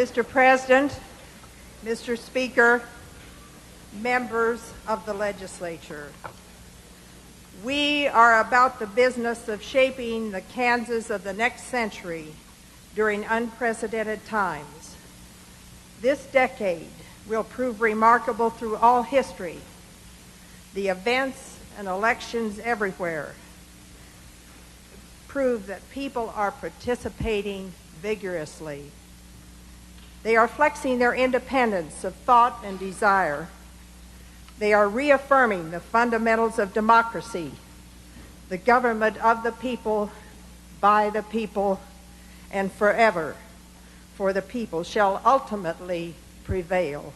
Mr. President, Mr. Speaker, members of the legislature, we are about the business of shaping the Kansas of the next century during unprecedented times. This decade will prove remarkable through all history. The events and elections everywhere prove that people are participating vigorously. They are flexing their independence of thought and desire. They are reaffirming the fundamentals of democracy, the government of the people, by the people, and forever for the people shall ultimately prevail.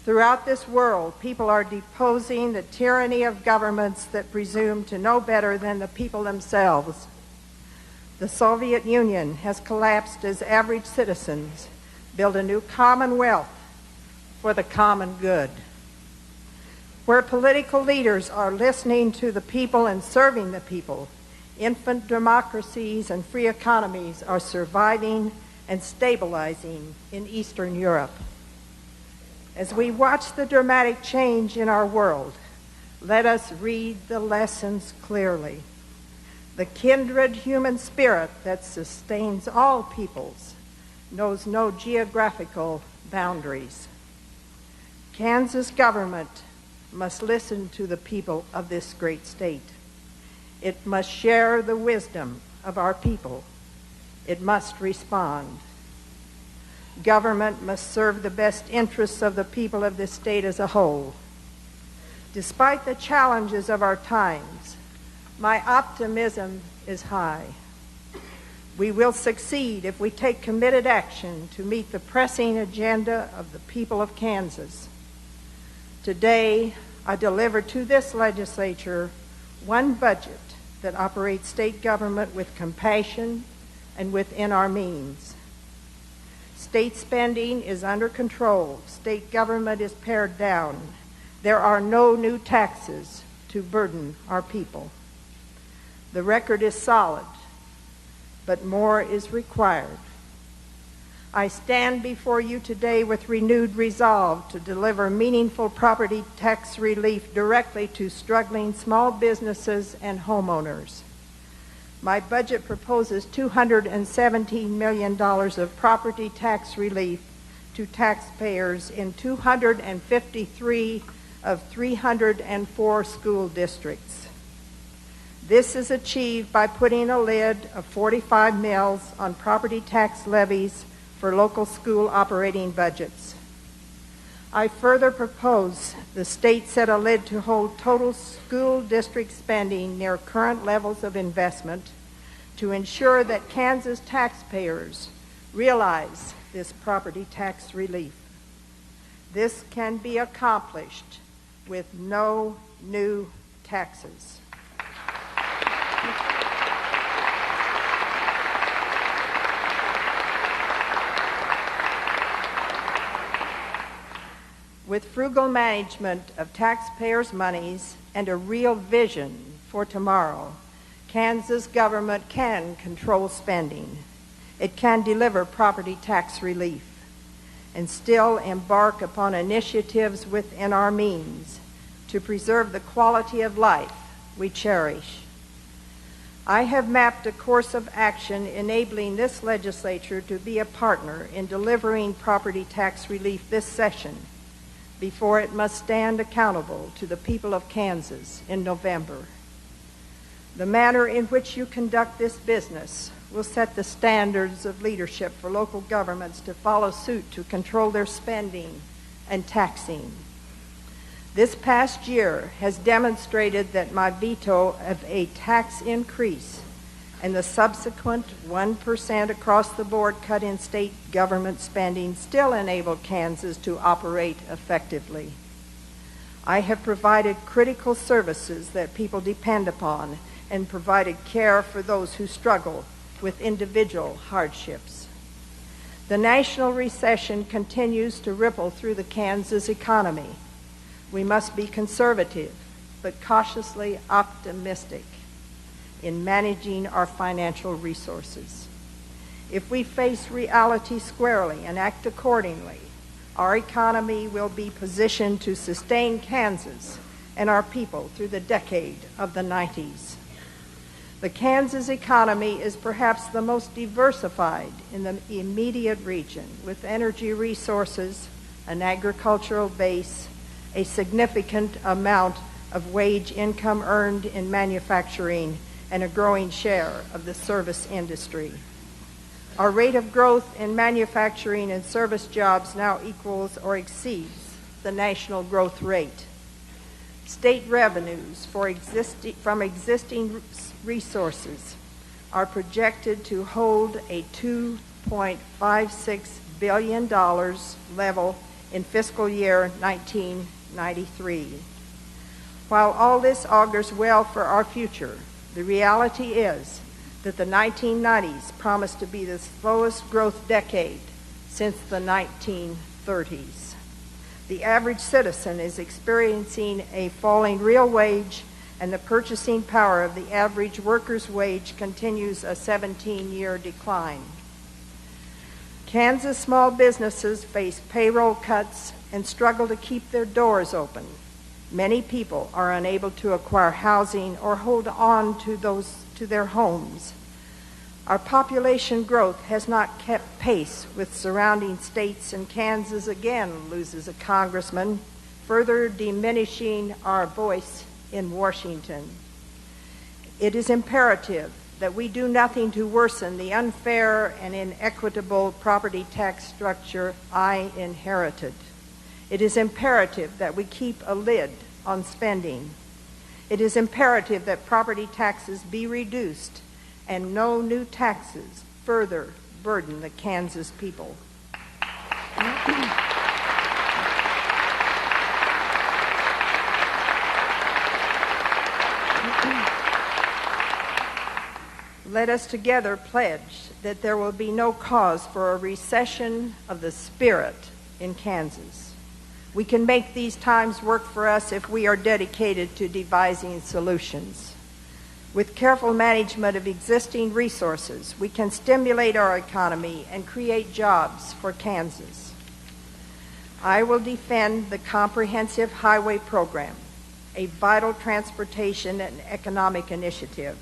Throughout this world, people are deposing the tyranny of governments that presume to know better than the people themselves. The Soviet Union has collapsed as average citizens build a new commonwealth for the common good. Where political leaders are listening to the people and serving the people, infant democracies and free economies are surviving and stabilizing in Eastern Europe. As we watch the dramatic change in our world, let us read the lessons clearly. The kindred human spirit that sustains all peoples knows no geographical boundaries. Kansas government must listen to the people of this great state. It must share the wisdom of our people. It must respond. Government must serve the best interests of the people of this state as a whole. Despite the challenges of our times, my optimism is high. We will succeed if we take committed action to meet the pressing agenda of the people of Kansas. Today, I deliver to this legislature one budget that operates state government with compassion and within our means. State spending is under control. State government is pared down. There are no new taxes to burden our people. The record is solid, but more is required. I stand before you today with renewed resolve to deliver meaningful property tax relief directly to struggling small businesses and homeowners. My budget proposes $217 million of property tax relief to taxpayers in 253 of 304 school districts. This is achieved by putting a lid of 45 mills on property tax levies for local school operating budgets. I further propose the state set a lid to hold total school district spending near current levels of investment to ensure that Kansas taxpayers realize this property tax relief. This can be accomplished with no new taxes. With frugal management of taxpayers' monies and a real vision for tomorrow, Kansas government can control spending. It can deliver property tax relief and still embark upon initiatives within our means to preserve the quality of life we cherish. I have mapped a course of action enabling this legislature to be a partner in delivering property tax relief this session before it must stand accountable to the people of Kansas in November. The manner in which you conduct this business will set the standards of leadership for local governments to follow suit to control their spending and taxing. This past year has demonstrated that my veto of a tax increase and the subsequent 1% across the board cut in state government spending still enabled Kansas to operate effectively. I have provided critical services that people depend upon and provided care for those who struggle with individual hardships. The national recession continues to ripple through the Kansas economy. We must be conservative, but cautiously optimistic in managing our financial resources. If we face reality squarely and act accordingly, our economy will be positioned to sustain Kansas and our people through the decade of the 90s. The Kansas economy is perhaps the most diversified in the immediate region, with energy resources, an agricultural base, a significant amount of wage income earned in manufacturing, and a growing share of the service industry. Our rate of growth in manufacturing and service jobs now equals or exceeds the national growth rate. State revenues from existing resources are projected to hold a $2.56 billion level in fiscal year 1993. While all this augurs well for our future, the reality is that the 1990s promised to be the slowest growth decade since the 1930s. The average citizen is experiencing a falling real wage, and the purchasing power of the average worker's wage continues a 17-year decline. Kansas small businesses face payroll cuts and struggle to keep their doors open. Many people are unable to acquire housing or hold on to their homes. Our population growth has not kept pace with surrounding states, and Kansas again loses a congressman, further diminishing our voice in Washington. It is imperative that we do nothing to worsen the unfair and inequitable property tax structure I inherited. It is imperative that we keep a lid on spending. It is imperative that property taxes be reduced and no new taxes further burden the Kansas people. Let us together pledge that there will be no cause for a recession of the spirit in Kansas. We can make these times work for us if we are dedicated to devising solutions. With careful management of existing resources, we can stimulate our economy and create jobs for Kansas. I will defend the comprehensive highway program, a vital transportation and economic initiative.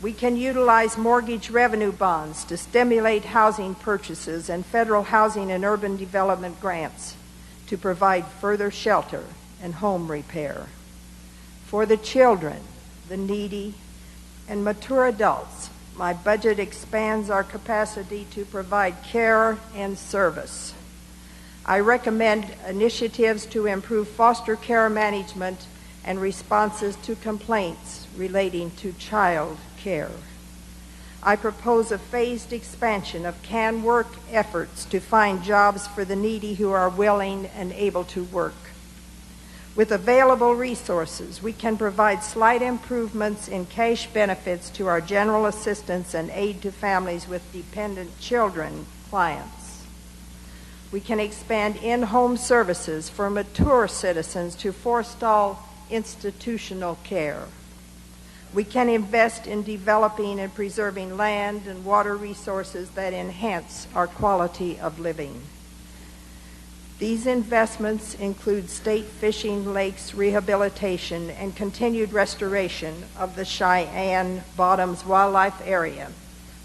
We can utilize mortgage revenue bonds to stimulate housing purchases and federal housing and urban development grants to provide further shelter and home repair. For the children, the needy, and mature adults, my budget expands our capacity to provide care and service. I recommend initiatives to improve foster care management and responses to complaints relating to child care. I propose a phased expansion of CAN Work efforts to find jobs for the needy who are willing and able to work. With available resources, we can provide slight improvements in cash benefits to our general assistance and aid to families with dependent children clients. We can expand in-home services for mature citizens to forestall institutional care. We can invest in developing and preserving land and water resources that enhance our quality of living. These investments include state fishing lakes rehabilitation and continued restoration of the Cheyenne Bottoms Wildlife Area,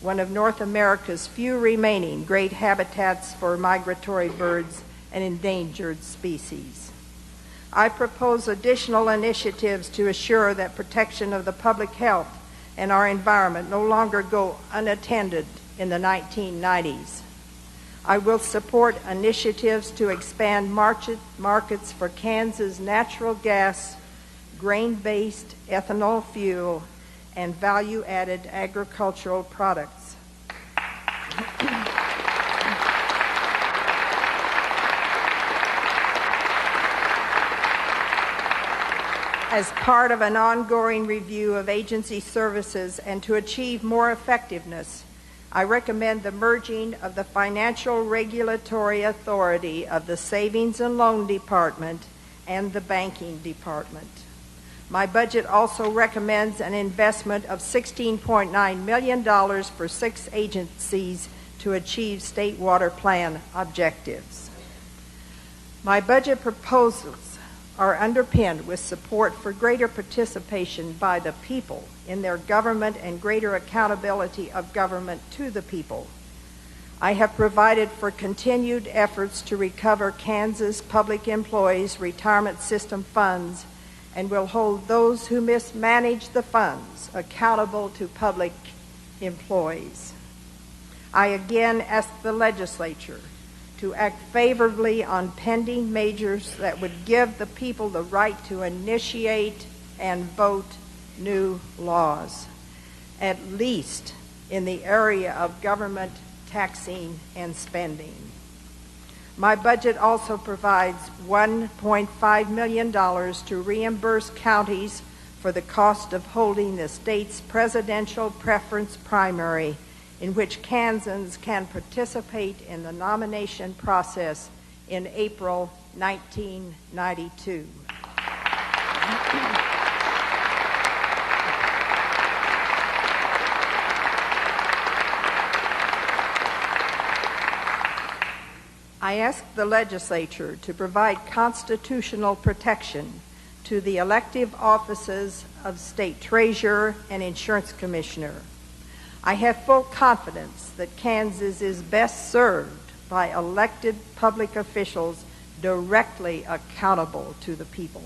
one of North America's few remaining great habitats for migratory birds and endangered species. I propose additional initiatives to assure that protection of the public health and our environment no longer go unattended in the 1990s. I will support initiatives to expand markets for Kansas natural gas, grain-based ethanol fuel, and value-added agricultural products. As part of an ongoing review of agency services and to achieve more effectiveness, I recommend the merging of the Financial Regulatory Authority of the Savings and Loan Department and the Banking Department. My budget also recommends an investment of $16.9 million for 6 agencies to achieve state water plan objectives. My budget proposals are underpinned with support for greater participation by the people in their government and greater accountability of government to the people. I have provided for continued efforts to recover Kansas public employees' retirement system funds and will hold those who mismanage the funds accountable to public employees. I again ask the legislature to act favorably on pending measures that would give the people the right to initiate and vote new laws, at least in the area of government taxing and spending. My budget also provides $1.5 million to reimburse counties for the cost of holding the state's presidential preference primary, in which Kansans can participate in the nomination process in April 1992. I ask the legislature to provide constitutional protection to the elective offices of state treasurer and insurance commissioner. I have full confidence that Kansas is best served by elected public officials directly accountable to the people.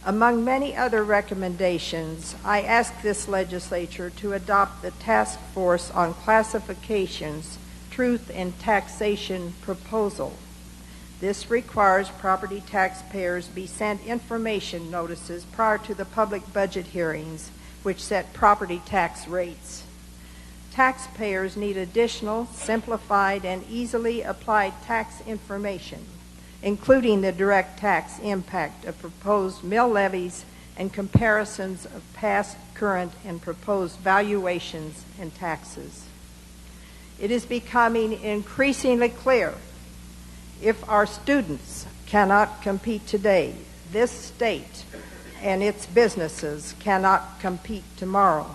Among many other recommendations, I ask this legislature to adopt the Task Force on Classifications Truth in Taxation proposal. This requires property taxpayers be sent information notices prior to the public budget hearings, which set property tax rates. Taxpayers need additional, simplified, and easily applied tax information, including the direct tax impact of proposed mill levies and comparisons of past, current, and proposed valuations and taxes. It is becoming increasingly clear if our students cannot compete today, this state and its businesses cannot compete tomorrow.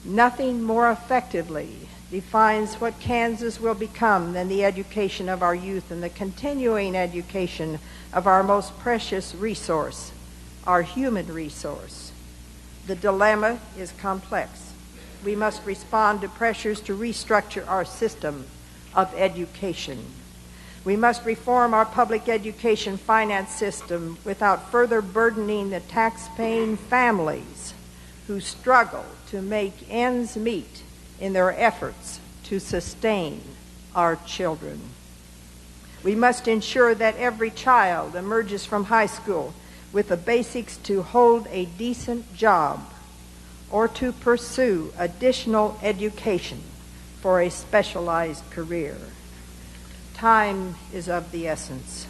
Nothing more effectively defines what Kansas will become than the education of our youth and the continuing education of our most precious resource, our human resource. The dilemma is complex. We must respond to pressures to restructure our system of education. We must reform our public education finance system without further burdening the tax-paying families who struggle to make ends meet in their efforts to sustain our children. We must ensure that every child emerges from high school with the basics to hold a decent job or to pursue additional education for a specialized career. Time is of the essence.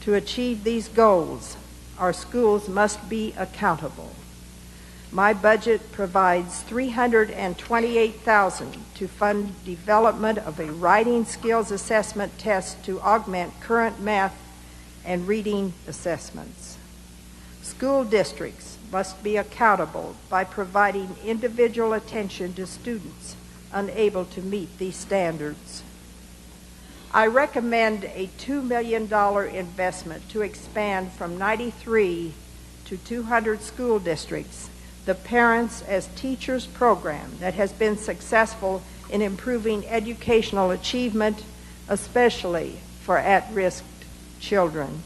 To achieve these goals, our schools must be accountable. My budget provides $328,000 to fund development of a writing skills assessment test to augment current math and reading assessments. School districts must be accountable by providing individual attention to students unable to meet these standards. I recommend a $2 million investment to expand from 93 to 200 school districts the Parents as Teachers program that has been successful in improving educational achievement, especially for at-risk children.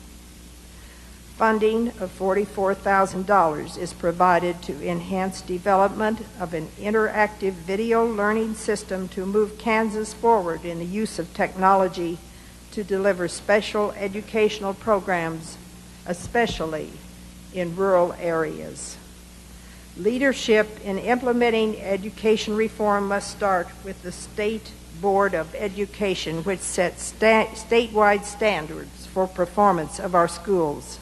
Funding of $44,000 is provided to enhance development of an interactive video learning system to move Kansas forward in the use of technology to deliver special educational programs, especially in rural areas. Leadership in implementing education reform must start with the State Board of Education, which sets statewide standards for performance of our schools.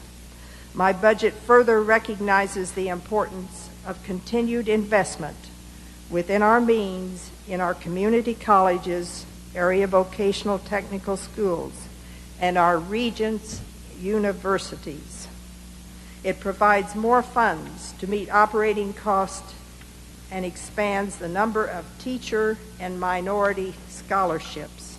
My budget further recognizes the importance of continued investment within our means in our community colleges, area vocational technical schools, and our regents' universities. It provides more funds to meet operating costs and expands the number of teacher and minority scholarships.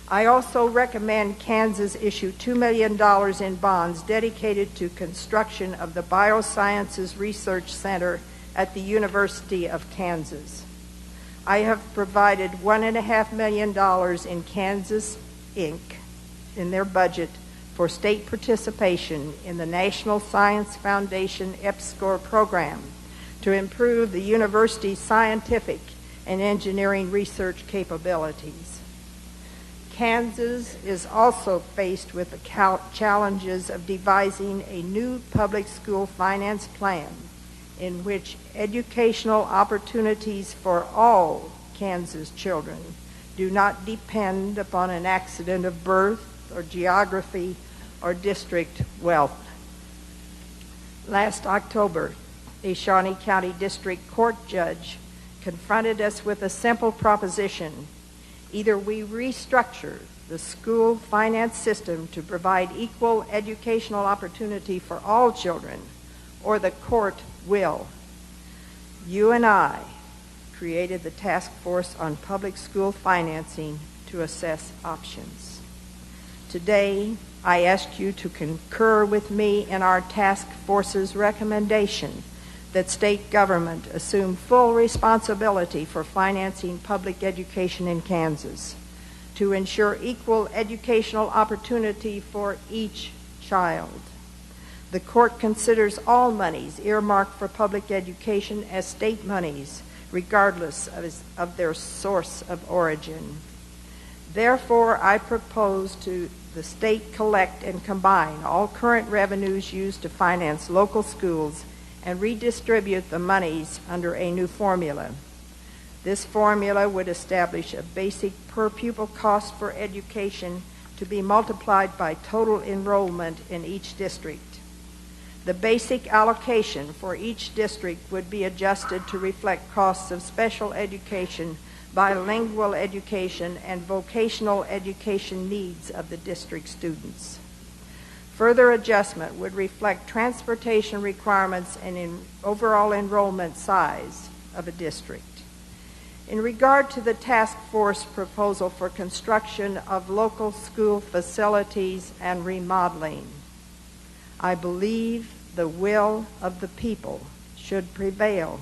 I also recommend Kansas issue $2 million in bonds dedicated to construction of the Biosciences Research Center at the University of Kansas. I have provided $1.5 million in Kansas Inc. in their budget for state participation in the National Science Foundation EPSCoR program to improve the university's scientific and engineering research capabilities. Kansas is also faced with the challenges of devising a new public school finance plan in which educational opportunities for all Kansas children do not depend upon an accident of birth or geography or district wealth. Last October, a Shawnee County District Court judge confronted us with a simple proposition. Either we restructure the school finance system to provide equal educational opportunity for all children, or the court will. You and I created the task force on public school financing to assess options. Today, I ask you to concur with me in our task force's recommendation that state government assume full responsibility for financing public education in Kansas to ensure equal educational opportunity for each child. The court considers all monies earmarked for public education as state monies, regardless of their source of origin. Therefore, I propose to the state collect and combine all current revenues used to finance local schools and redistribute the monies under a new formula. This formula would establish a basic per pupil cost for education to be multiplied by total enrollment in each district. The basic allocation for each district would be adjusted to reflect costs of special education, bilingual education, and vocational education needs of the district students. Further adjustment would reflect transportation requirements and overall enrollment size of a district. In regard to the task force proposal for construction of local school facilities and remodeling, I believe the will of the people should prevail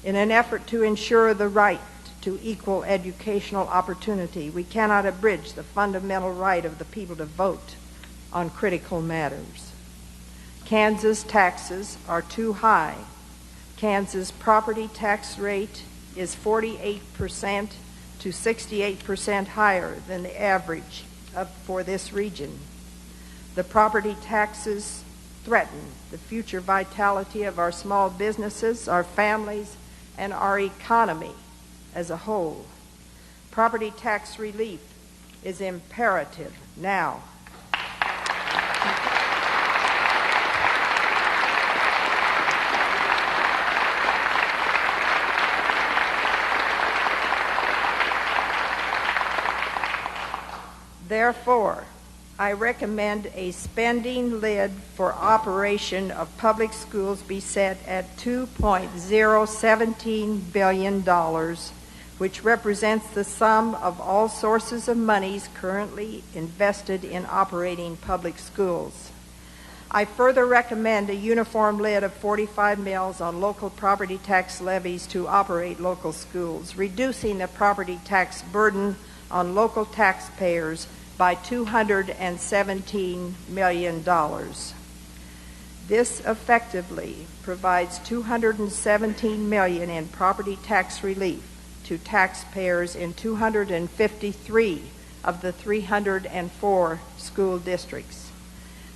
in an effort to ensure the right to equal educational opportunity. We cannot abridge the fundamental right of the people to vote on critical matters. Kansas taxes are too high. Kansas property tax rate is 48% to 68% higher than the average for this region. The property taxes threaten the future vitality of our small businesses, our families, and our economy as a whole. Property tax relief is imperative now. Therefore, I recommend a spending lid for operation of public schools be set at $2.017 billion, which represents the sum of all sources of monies currently invested in operating public schools. I further recommend a uniform lid of 45 mills on local property tax levies to operate local schools, reducing the property tax burden on local taxpayers by $217 million. This effectively provides $217 million in property tax relief to taxpayers in 253 of the 304 school districts.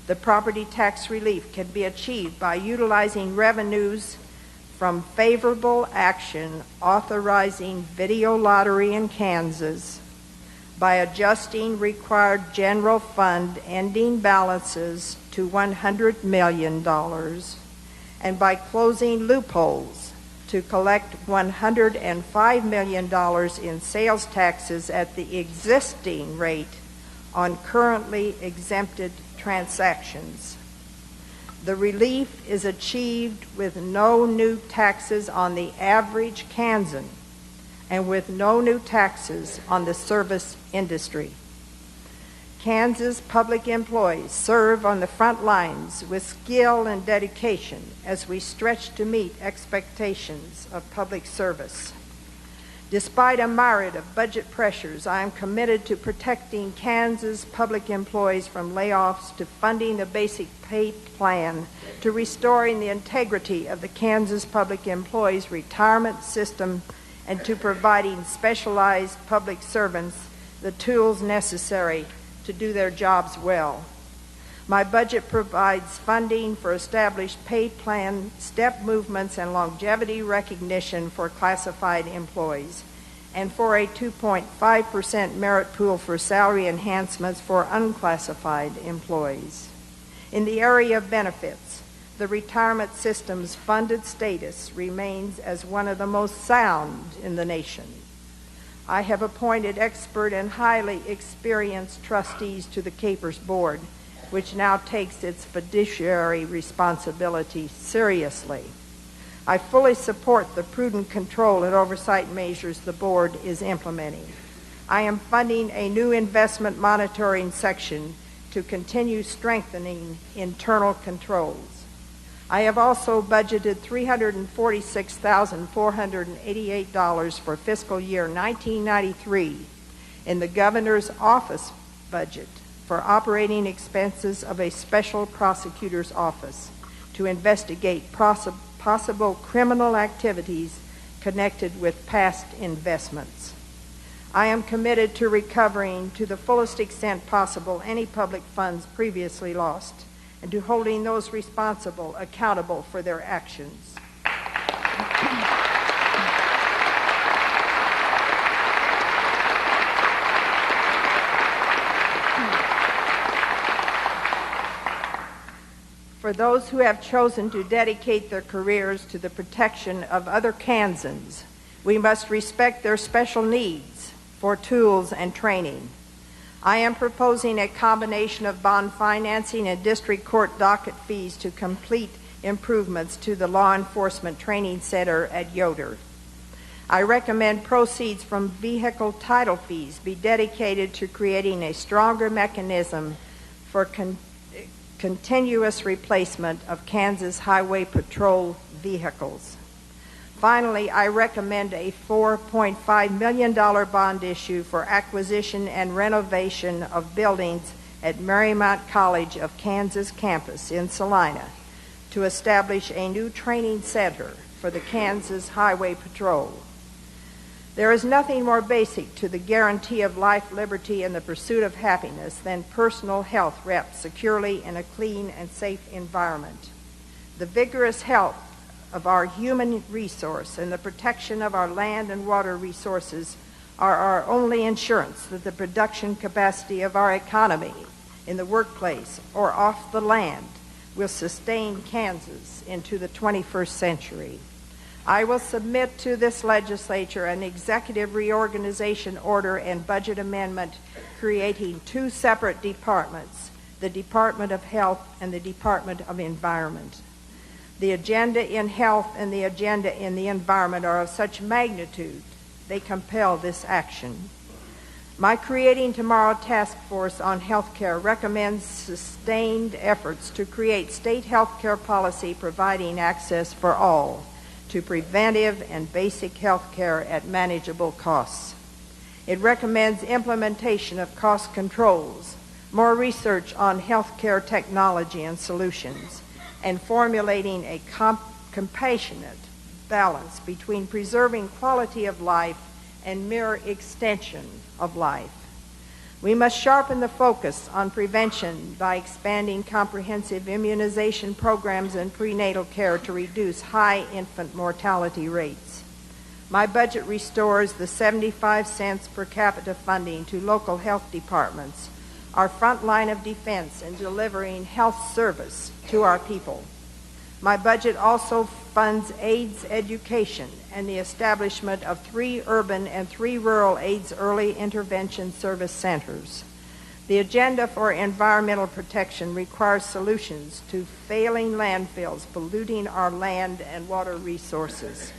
The property tax relief can be achieved by utilizing revenues from favorable action authorizing video lottery in Kansas, by adjusting required general fund ending balances to $100 million, and by closing loopholes to collect $105 million in sales taxes at the existing rate on currently exempted transactions. The relief is achieved with no new taxes on the average Kansan and with no new taxes on the service industry. Kansas public employees serve on the front lines with skill and dedication as we stretch to meet expectations of public service. Despite a myriad of budget pressures, I am committed to protecting Kansas public employees from layoffs, to funding the basic pay plan, to restoring the integrity of the Kansas public employees' retirement system, and to providing specialized public servants the tools necessary to do their jobs well. My budget provides funding for established pay plan, step movements, and longevity recognition for classified employees, and for a 2.5% merit pool for salary enhancements for unclassified employees. In the area of benefits, the retirement system's funded status remains as one of the most sound in the nation. I have appointed expert and highly experienced trustees to the KPERS board, which now takes its fiduciary responsibility seriously. I fully support the prudent control and oversight measures the board is implementing. I am funding a new investment monitoring section to continue strengthening internal controls. I have also budgeted $346,488 for fiscal year 1993 in the governor's office budget for operating expenses of a special prosecutor's office to investigate possible criminal activities connected with past investments. I am committed to recovering to the fullest extent possible any public funds previously lost, and to holding those responsible accountable for their actions. For those who have chosen to dedicate their careers to the protection of other Kansans, we must respect their special needs for tools and training. I am proposing a combination of bond financing and district court docket fees to complete improvements to the Law Enforcement Training Center at Yoder. I recommend proceeds from vehicle title fees be dedicated to creating a stronger mechanism for continuous replacement of Kansas Highway Patrol vehicles. Finally, I recommend a $4.5 million bond issue for acquisition and renovation of buildings at Marymount College of Kansas campus in Salina to establish a new training center for the Kansas Highway Patrol. There is nothing more basic to the guarantee of life, liberty, and the pursuit of happiness than personal health wrapped securely in a clean and safe environment. The vigorous health of our human resource and the protection of our land and water resources are our only insurance that the production capacity of our economy in the workplace or off the land will sustain Kansas into the 21st century. I will submit to this legislature an executive reorganization order and budget amendment creating two separate departments, the Department of Health and the Department of Environment. The agenda in health and the agenda in the environment are of such magnitude they compel this action. My Creating Tomorrow task force on health care recommends sustained efforts to create state health care policy providing access for all to preventive and basic health care at manageable costs. It recommends implementation of cost controls, more research on health care technology and solutions, and formulating a compassionate balance between preserving quality of life and mere extension of life. We must sharpen the focus on prevention by expanding comprehensive immunization programs and prenatal care to reduce high infant mortality rates. My budget restores the 75 cents per capita funding to local health departments, our front line of defense in delivering health service to our people. My budget also funds AIDS education and the establishment of 3 urban and 3 rural AIDS early intervention service centers. The agenda for environmental protection requires solutions to failing landfills polluting our land and water resources.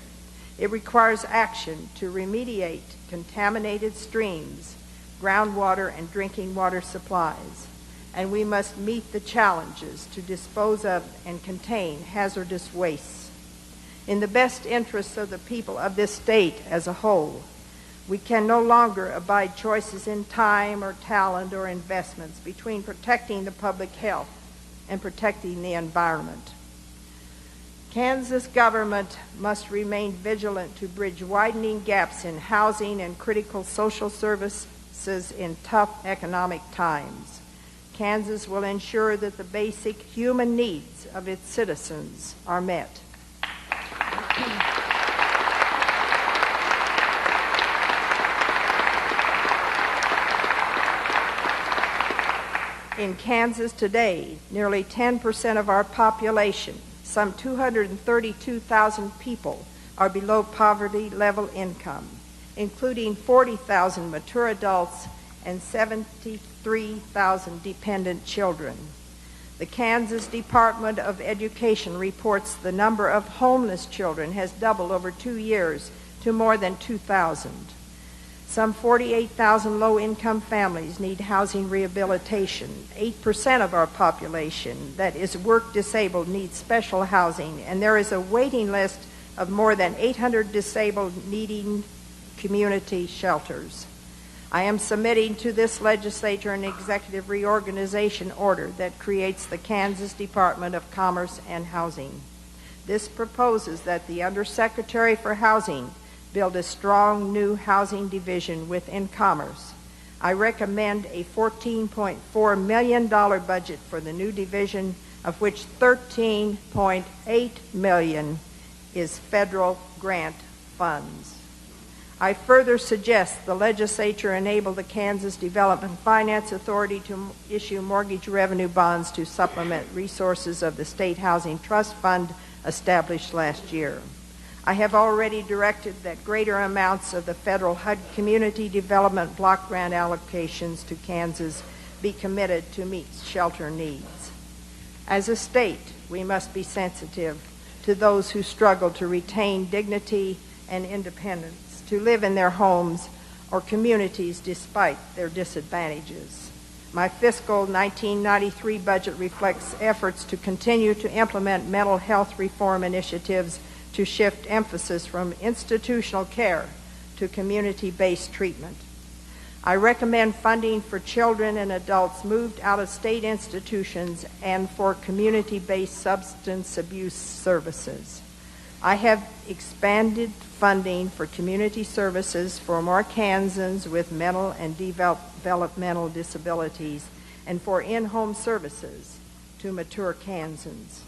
It requires action to remediate contaminated streams, groundwater, and drinking water supplies. And we must meet the challenges to dispose of and contain hazardous wastes. In the best interests of the people of this state as a whole, we can no longer abide choices in time or talent or investments between protecting the public health and protecting the environment. Kansas government must remain vigilant to bridge widening gaps in housing and critical social services in tough economic times. Kansas will ensure that the basic human needs of its citizens are met. In Kansas today, nearly 10% of our population, some 232,000 people, are below poverty level income, including 40,000 mature adults and 73,000 dependent children. The Kansas Department of Education reports the number of homeless children has doubled over 2 years to more than 2,000. Some 48,000 low-income families need housing rehabilitation. 8% of our population that is work-disabled needs special housing, and there is a waiting list of more than 800 disabled needing community shelters. I am submitting to this legislature an executive reorganization order that creates the Kansas Department of Commerce and Housing. This proposes that the Undersecretary for Housing build a strong new housing division within Commerce. I recommend a $14.4 million budget for the new division, of which $13.8 million is federal grant funds. I further suggest the legislature enable the Kansas Development Finance Authority to issue mortgage revenue bonds to supplement resources of the State Housing Trust Fund established last year. I have already directed that greater amounts of the federal HUD Community Development Block Grant allocations to Kansas be committed to meet shelter needs. As a state, we must be sensitive to those who struggle to retain dignity and independence, to live in their homes or communities despite their disadvantages. My fiscal 1993 budget reflects efforts to continue to implement mental health reform initiatives to shift emphasis from institutional care to community-based treatment. I recommend funding for children and adults moved out of state institutions and for community-based substance abuse services. I have expanded funding for community services for more Kansans with mental and developmental disabilities and for in-home services to mature Kansans.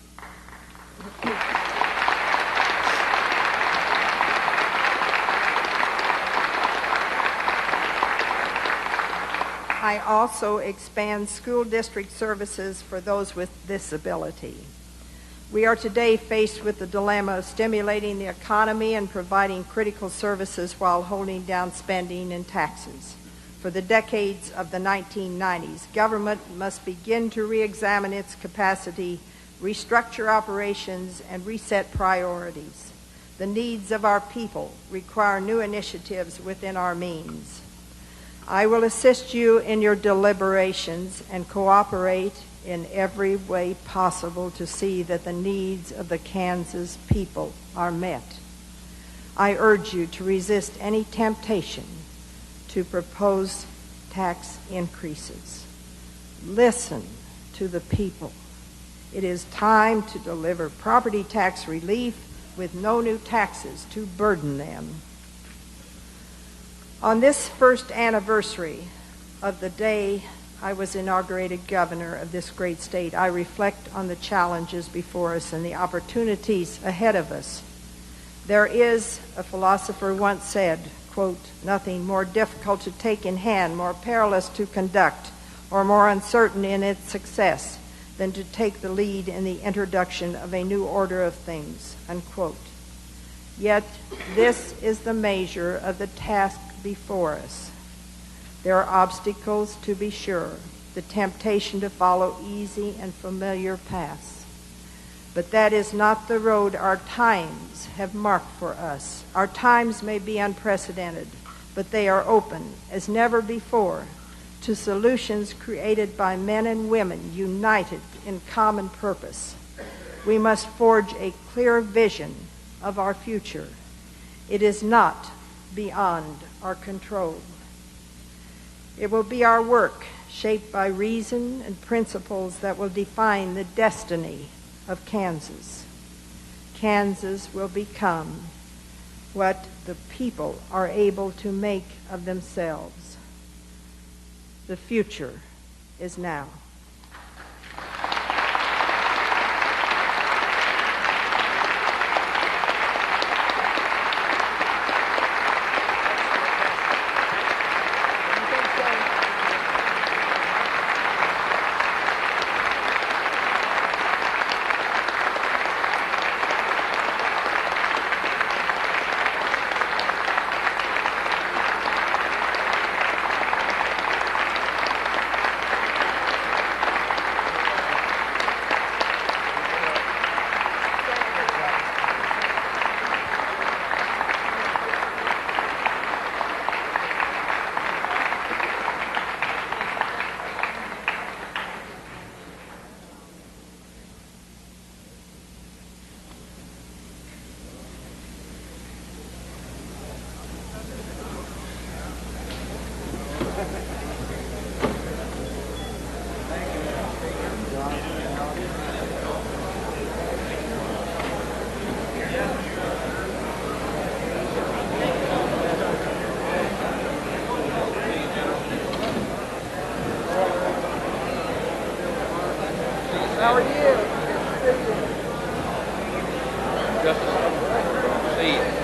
I also expand school district services for those with disability. We are today faced with the dilemma of stimulating the economy and providing critical services while holding down spending and taxes. For the decades of the 1990s, government must begin to re-examine its capacity, restructure operations, and reset priorities. The needs of our people require new initiatives within our means. I will assist you in your deliberations and cooperate in every way possible to see that the needs of the Kansas people are met. I urge you to resist any temptation to propose tax increases. Listen to the people. It is time to deliver property tax relief with no new taxes to burden them. On this first anniversary of the day I was inaugurated governor of this great state, I reflect on the challenges before us and the opportunities ahead of us. There is, a philosopher once said, quote, nothing more difficult to take in hand, more perilous to conduct, or more uncertain in its success than to take the lead in the introduction of a new order of things, unquote. Yet this is the measure of the task before us. There are obstacles, to be sure, the temptation to follow easy and familiar paths. But that is not the road our times have marked for us. Our times may be unprecedented, but they are open as never before to solutions created by men and women united in common purpose. We must forge a clear vision of our future. It is not beyond our control. It will be our work, shaped by reason and principles, that will define the destiny of Kansas. Kansas will become what the people are able to make of themselves. The future is now. How are you? Just see you.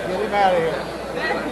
Get him out of here.